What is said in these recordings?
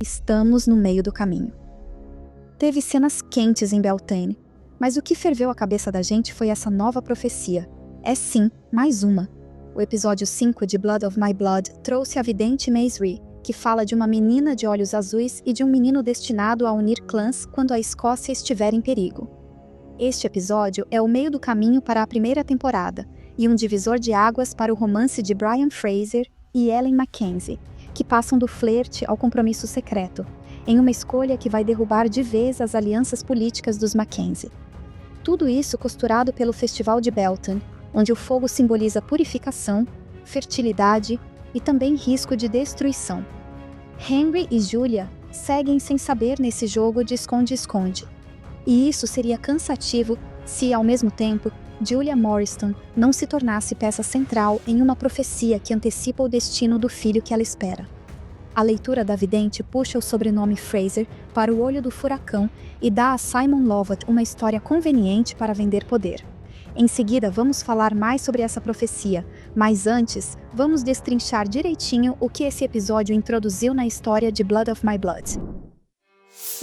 Estamos no meio do caminho. Teve cenas quentes em Beltane, mas o que ferveu a cabeça da gente foi essa nova profecia. É sim, mais uma. O episódio 5 de Blood of My Blood trouxe a vidente Maisry, que fala de uma menina de olhos azuis e de um menino destinado a unir clãs quando a Escócia estiver em perigo. Este episódio é o meio do caminho para a primeira temporada e um divisor de águas para o romance de Brian Fraser e Ellen Mackenzie, que passam do flerte ao compromisso secreto, em uma escolha que vai derrubar de vez as alianças políticas dos Mackenzie. Tudo isso costurado pelo Festival de Beltane, onde o fogo simboliza purificação, fertilidade e também risco de destruição. Henry e Julia seguem sem saber nesse jogo de esconde-esconde. E isso seria cansativo se, ao mesmo tempo, Julia Morriston não se tornasse peça central em uma profecia que antecipa o destino do filho que ela espera. A leitura da vidente puxa o sobrenome Fraser para o olho do furacão e dá a Simon Lovett uma história conveniente para vender poder. Em seguida, vamos falar mais sobre essa profecia, mas antes, vamos destrinchar direitinho o que esse episódio introduziu na história de Blood of My Blood.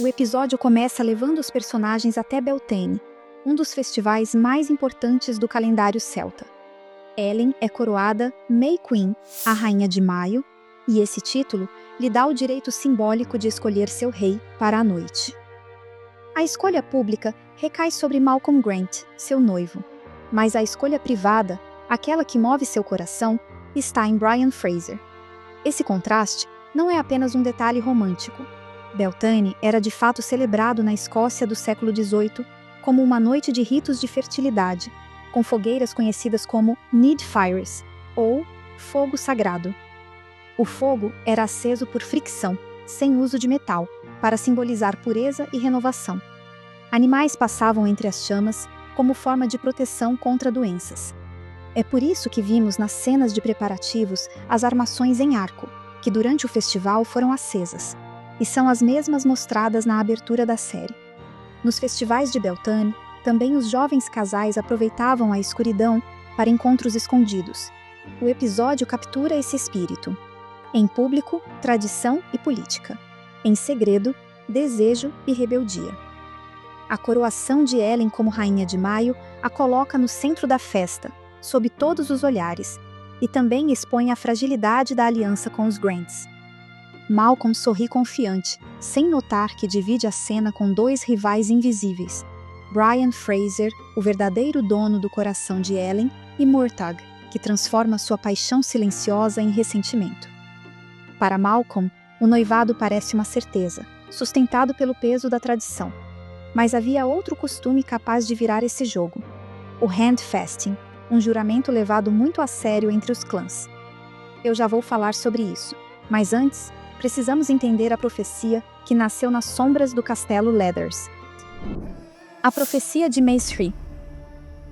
O episódio começa levando os personagens até Beltane, um dos festivais mais importantes do calendário celta. Ellen é coroada May Queen, a Rainha de Maio, e esse título lhe dá o direito simbólico de escolher seu rei para a noite. A escolha pública recai sobre Malcolm Grant, seu noivo, mas a escolha privada, aquela que move seu coração, está em Brian Fraser. Esse contraste não é apenas um detalhe romântico. Beltane era de fato celebrado na Escócia do século XVIII como uma noite de ritos de fertilidade, com fogueiras conhecidas como Need Fires, ou fogo sagrado. O fogo era aceso por fricção, sem uso de metal, para simbolizar pureza e renovação. Animais passavam entre as chamas como forma de proteção contra doenças. É por isso que vimos nas cenas de preparativos as armações em arco, que durante o festival foram acesas, e são as mesmas mostradas na abertura da série. Nos festivais de Beltane, também os jovens casais aproveitavam a escuridão para encontros escondidos. O episódio captura esse espírito. Em público, tradição e política. Em segredo, desejo e rebeldia. A coroação de Ellen como Rainha de Maio a coloca no centro da festa, sob todos os olhares, e também expõe a fragilidade da aliança com os Grants. Malcolm sorri confiante, sem notar que divide a cena com dois rivais invisíveis, Brian Fraser, o verdadeiro dono do coração de Ellen, e Murtagh, que transforma sua paixão silenciosa em ressentimento. Para Malcolm, o noivado parece uma certeza, sustentado pelo peso da tradição. Mas havia outro costume capaz de virar esse jogo: o handfasting, um juramento levado muito a sério entre os clãs. Eu já vou falar sobre isso, mas antes, precisamos entender a profecia que nasceu nas sombras do castelo Leathers. A profecia de Maisry.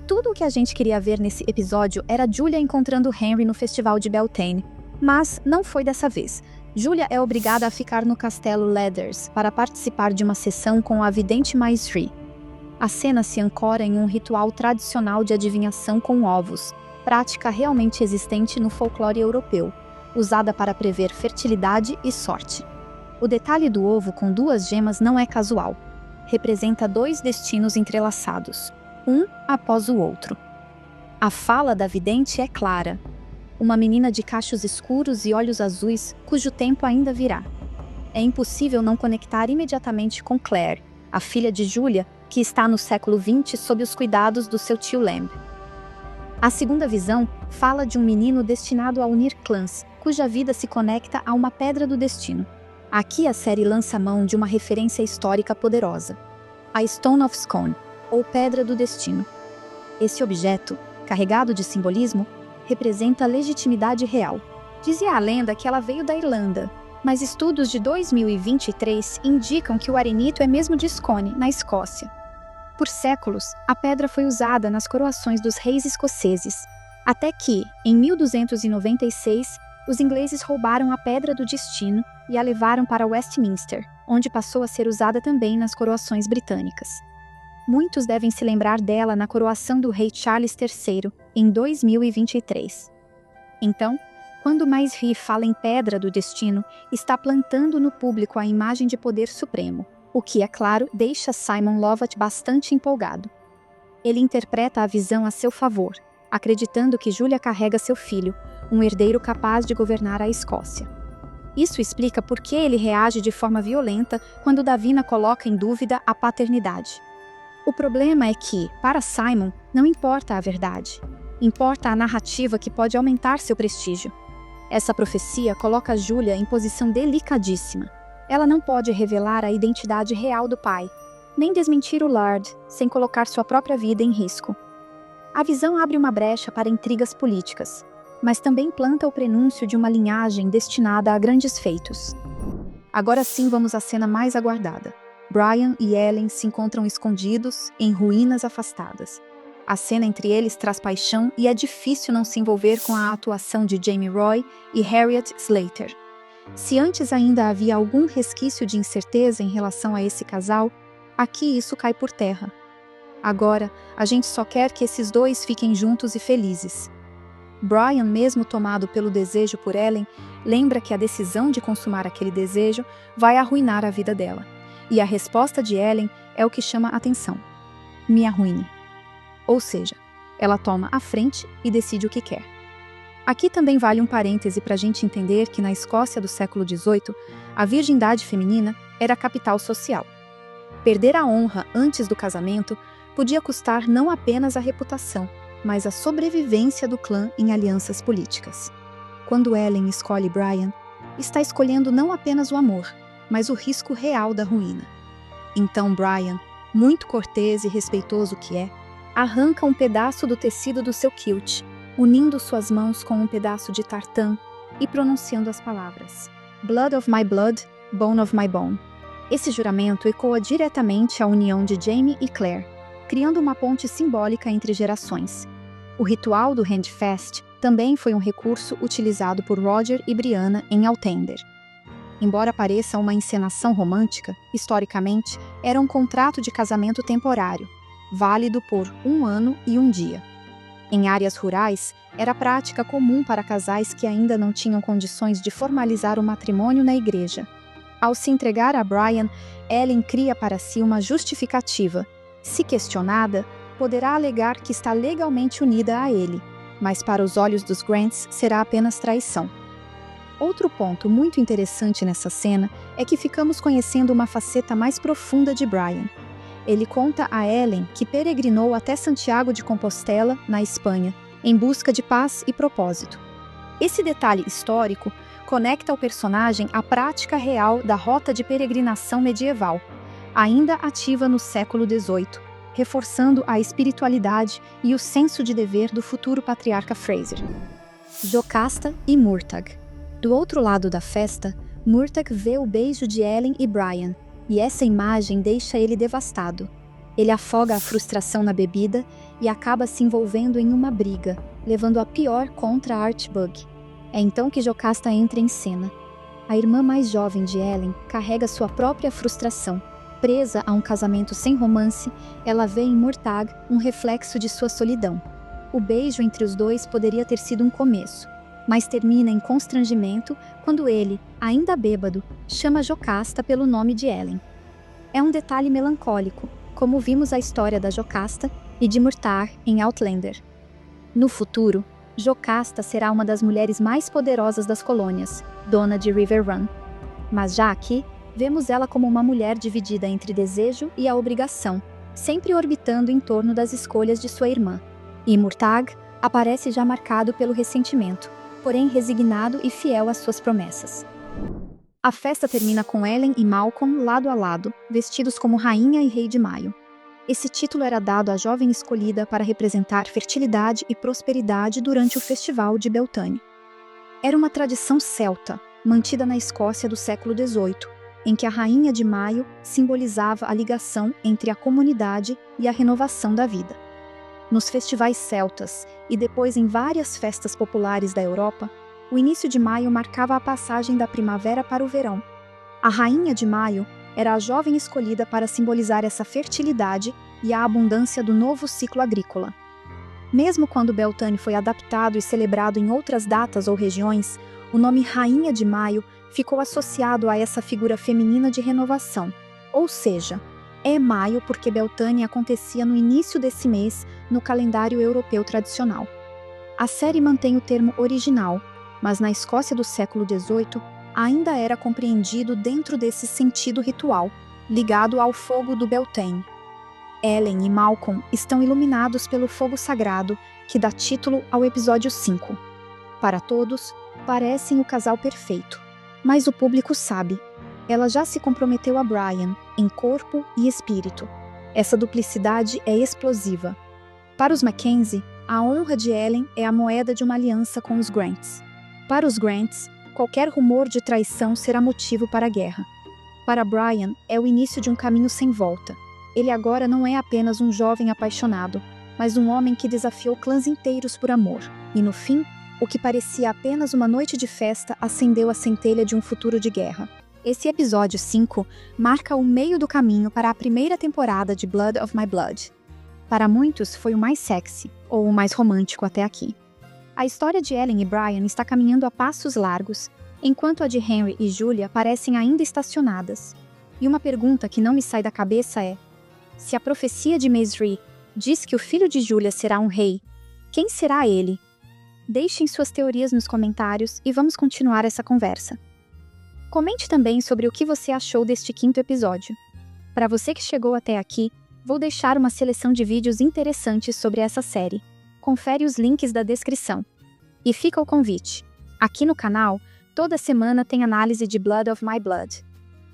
Tudo o que a gente queria ver nesse episódio era Julia encontrando Henry no festival de Beltane, mas não foi dessa vez. Julia é obrigada a ficar no castelo Leathers para participar de uma sessão com a vidente Maisry. A cena se ancora em um ritual tradicional de adivinhação com ovos, prática realmente existente no folclore europeu, usada para prever fertilidade e sorte. O detalhe do ovo com duas gemas não é casual. Representa dois destinos entrelaçados, um após o outro. A fala da vidente é clara. Uma menina de cachos escuros e olhos azuis, cujo tempo ainda virá. É impossível não conectar imediatamente com Claire, a filha de Julia, que está no século XX sob os cuidados do seu tio Lamb. A segunda visão fala de um menino destinado a unir clãs, cuja vida se conecta a uma pedra do destino. Aqui a série lança mão de uma referência histórica poderosa, a Stone of Scone, ou Pedra do Destino. Esse objeto, carregado de simbolismo, representa a legitimidade real. Dizia a lenda que ela veio da Irlanda, mas estudos de 2023 indicam que o arenito é mesmo de Scone, na Escócia. Por séculos, a pedra foi usada nas coroações dos reis escoceses, até que, em 1296, os ingleses roubaram a Pedra do Destino e a levaram para Westminster, onde passou a ser usada também nas coroações britânicas. Muitos devem se lembrar dela na coroação do rei Charles III, em 2023. Então, Quando mais ri fala em pedra do destino, está plantando no público a imagem de poder supremo, o que, é claro, deixa Simon Lovett bastante empolgado. Ele interpreta a visão a seu favor, acreditando que Julia carrega seu filho, um herdeiro capaz de governar a Escócia. Isso explica por que ele reage de forma violenta quando Davina coloca em dúvida a paternidade. O problema é que, para Simon, não importa a verdade. Importa a narrativa que pode aumentar seu prestígio. Essa profecia coloca Julia em posição delicadíssima. Ela não pode revelar a identidade real do pai, nem desmentir o Lard, sem colocar sua própria vida em risco. A visão abre uma brecha para intrigas políticas, mas também planta o prenúncio de uma linhagem destinada a grandes feitos. Agora sim vamos à cena mais aguardada. Brian e Ellen se encontram escondidos em ruínas afastadas. A cena entre eles traz paixão e é difícil não se envolver com a atuação de Jamie Roy e Harriet Slater. Se antes ainda havia algum resquício de incerteza em relação a esse casal, aqui isso cai por terra. Agora, a gente só quer que esses dois fiquem juntos e felizes. Brian, mesmo tomado pelo desejo por Ellen, lembra que a decisão de consumar aquele desejo vai arruinar a vida dela. E a resposta de Ellen é o que chama a atenção. Me arruine. Ou seja, ela toma a frente e decide o que quer. Aqui também vale um parêntese para a gente entender que na Escócia do século XVIII, a virgindade feminina era capital social. Perder a honra antes do casamento podia custar não apenas a reputação, mas a sobrevivência do clã em alianças políticas. Quando Ellen escolhe Brian, está escolhendo não apenas o amor, mas o risco real da ruína. Então Brian, muito cortês e respeitoso que é, arranca um pedaço do tecido do seu kilt, unindo suas mãos com um pedaço de tartan e pronunciando as palavras Blood of my blood, bone of my bone. Esse juramento ecoa diretamente a união de Jamie e Claire, criando uma ponte simbólica entre gerações. O ritual do Handfast também foi um recurso utilizado por Roger e Brianna em Outlander. Embora pareça uma encenação romântica, historicamente, era um contrato de casamento temporário, válido por 1 ano e 1 dia. Em áreas rurais, era prática comum para casais que ainda não tinham condições de formalizar o matrimônio na igreja. Ao se entregar a Brian, Ellen cria para si uma justificativa. Se questionada, poderá alegar que está legalmente unida a ele, mas para os olhos dos Grants será apenas traição. Outro ponto muito interessante nessa cena é que ficamos conhecendo uma faceta mais profunda de Brian. Ele conta a Ellen que peregrinou até Santiago de Compostela, na Espanha, em busca de paz e propósito. Esse detalhe histórico conecta o personagem à prática real da rota de peregrinação medieval, ainda ativa no século XVIII, reforçando a espiritualidade e o senso de dever do futuro patriarca Fraser. Jocasta e Murtagh. Do outro lado da festa, Murtagh vê o beijo de Ellen e Brian, e essa imagem deixa ele devastado. Ele afoga a frustração na bebida e acaba se envolvendo em uma briga, levando a pior contra Archibald. É então que Jocasta entra em cena. A irmã mais jovem de Ellen carrega sua própria frustração. Presa a um casamento sem romance, ela vê em Murtagh um reflexo de sua solidão. O beijo entre os dois poderia ter sido um começo, mas termina em constrangimento quando ele, ainda bêbado, chama Jocasta pelo nome de Ellen. É um detalhe melancólico, como vimos a história da Jocasta e de Murtagh em Outlander. No futuro, Jocasta será uma das mulheres mais poderosas das colônias, dona de Riverrun. Mas já aqui, vemos ela como uma mulher dividida entre desejo e a obrigação, sempre orbitando em torno das escolhas de sua irmã. E Murtagh aparece já marcado pelo ressentimento, porém resignado e fiel às suas promessas. A festa termina com Ellen e Malcolm lado a lado, vestidos como rainha e rei de maio. Esse título era dado à jovem escolhida para representar fertilidade e prosperidade durante o festival de Beltane. Era uma tradição celta, mantida na Escócia do século XVIII, em que a rainha de maio simbolizava a ligação entre a comunidade e a renovação da vida. Nos festivais celtas e depois em várias festas populares da Europa, o início de maio marcava a passagem da primavera para o verão. A rainha de maio era a jovem escolhida para simbolizar essa fertilidade e a abundância do novo ciclo agrícola. Mesmo quando Beltane foi adaptado e celebrado em outras datas ou regiões, o nome Rainha de Maio ficou associado a essa figura feminina de renovação. Ou seja, é maio porque Beltane acontecia no início desse mês no calendário europeu tradicional. A série mantém o termo original, mas na Escócia do século XVIII ainda era compreendido dentro desse sentido ritual, ligado ao fogo do Beltane. Ellen e Malcolm estão iluminados pelo fogo sagrado que dá título ao episódio 5. Para todos, parecem o casal perfeito, mas o público sabe. Ela já se comprometeu a Brian, em corpo e espírito. Essa duplicidade é explosiva. Para os Mackenzie, a honra de Ellen é a moeda de uma aliança com os Grants. Para os Grants, qualquer rumor de traição será motivo para a guerra. Para Brian, é o início de um caminho sem volta. Ele agora não é apenas um jovem apaixonado, mas um homem que desafiou clãs inteiros por amor. E no fim, o que parecia apenas uma noite de festa acendeu a centelha de um futuro de guerra. Esse episódio 5 marca o meio do caminho para a primeira temporada de Blood of My Blood. Para muitos, foi o mais sexy, ou o mais romântico até aqui. A história de Ellen e Brian está caminhando a passos largos, enquanto a de Henry e Julia parecem ainda estacionadas. E uma pergunta que não me sai da cabeça é: se a profecia de Maisry diz que o filho de Julia será um rei, quem será ele? Deixem suas teorias nos comentários e vamos continuar essa conversa. Comente também sobre o que você achou deste 5º episódio. Para você que chegou até aqui, vou deixar uma seleção de vídeos interessantes sobre essa série. Confere os links da descrição. E fica o convite. Aqui no canal, toda semana tem análise de Blood of My Blood.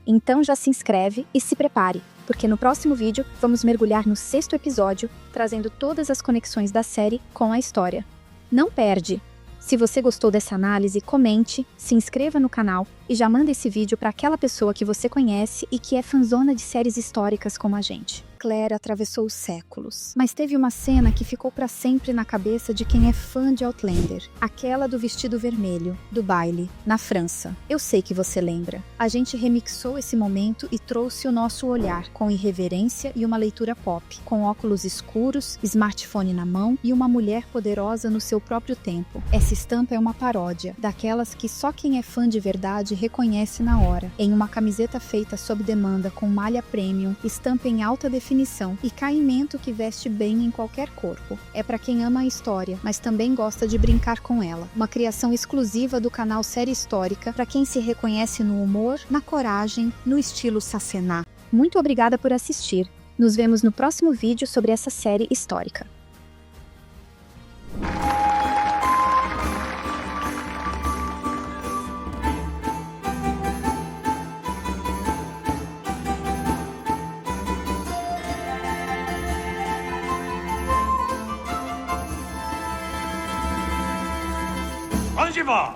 Então já se inscreve e se prepare, porque no próximo vídeo vamos mergulhar no 6º episódio, trazendo todas as conexões da série com a história. Não perde! Se você gostou dessa análise, comente, se inscreva no canal e já manda esse vídeo para aquela pessoa que você conhece e que é fanzona de séries históricas como a gente. Claire atravessou os séculos, mas teve uma cena que ficou para sempre na cabeça de quem é fã de Outlander. Aquela do vestido vermelho, do baile, na França. Eu sei que você lembra. A gente remixou esse momento e trouxe o nosso olhar, com irreverência e uma leitura pop, com óculos escuros, smartphone na mão e uma mulher poderosa no seu próprio tempo. Essa estampa é uma paródia, daquelas que só quem é fã de verdade reconhece na hora, em uma camiseta feita sob demanda com malha premium, estampa em alta definição e caimento que veste bem em qualquer corpo. É para quem ama a história, mas também gosta de brincar com ela. Uma criação exclusiva do canal Série Histórica para quem se reconhece no humor, na coragem, no estilo Sacená. Muito obrigada por assistir. Nos vemos no próximo vídeo sobre essa série histórica. Anjiva!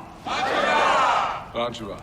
Anjiva!